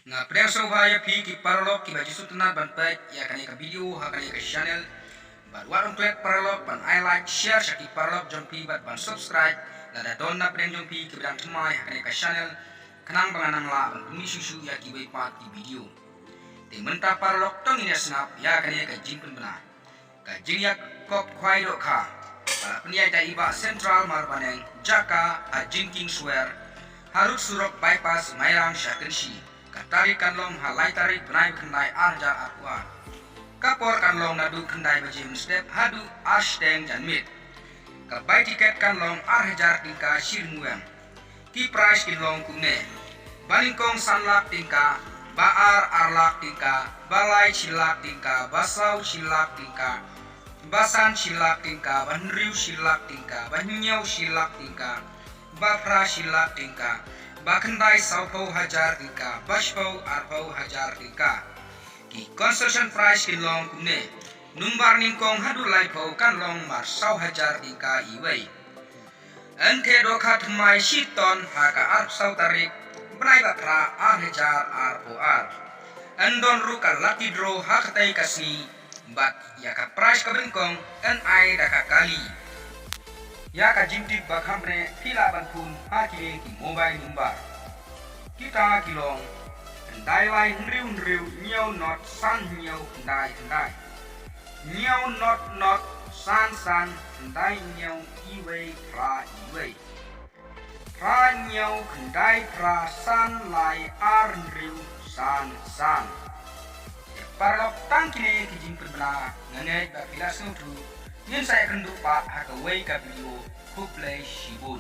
Nga preso bahaya pi ki paralog ki baju sutunat ban pek ya kani ka video ha kani ka channel ban warung tuet paralog ban I like share syaki paralog jom pi ban subscribe lada donna prem jom pi ki bidang temai ha kani ka channel kenang banganang la ban bumi susu ya ki bai pat ki video te menta paralog tong ini snap ya kani ka jimpun benar ka jingyak kop kwai dok kha para peniai dai iba central marbaneng jaka a jinking swear harus surok bypass mairang syakensi tarik kanlong halai tarik benai kendai arja arwa kapor kanlong nadu kendai bajim step hadu ashteng janmit kabai tiket kanlong arhajar tingka shirmuang ki price kinlong kumne balingkong sanlak tingka baar arlak tingka balai silak tingka basau silak tingka basan silak tingka banriu silak tingka banyau silak tingka bafra silak tingka bakendai saupau hajar tingka bashpau arpau hajar tingka ki construction price kinlong kumne numbar ningkong hadu lai pau kanlong mar sau hajar tingka iwei ente dokat mai shiton haka arp sau tarik benai batra ar hajar arpo ar endon ruka laki dro hakatai kasni bat yaka price kabengkong en ai daka kali ya ka jimtip bakhamre pila banpun hakile ki mobile number kita kilong ndai lai nriu nyau not san nyau ndai nyau not san ndai nyau iwei pra nyau ndai pra san lai ar nriu san parlok tangkile ki jimpun bela ngangai ba pila sutru Yin saya kendu pak hakawai ka video kuplay shibun.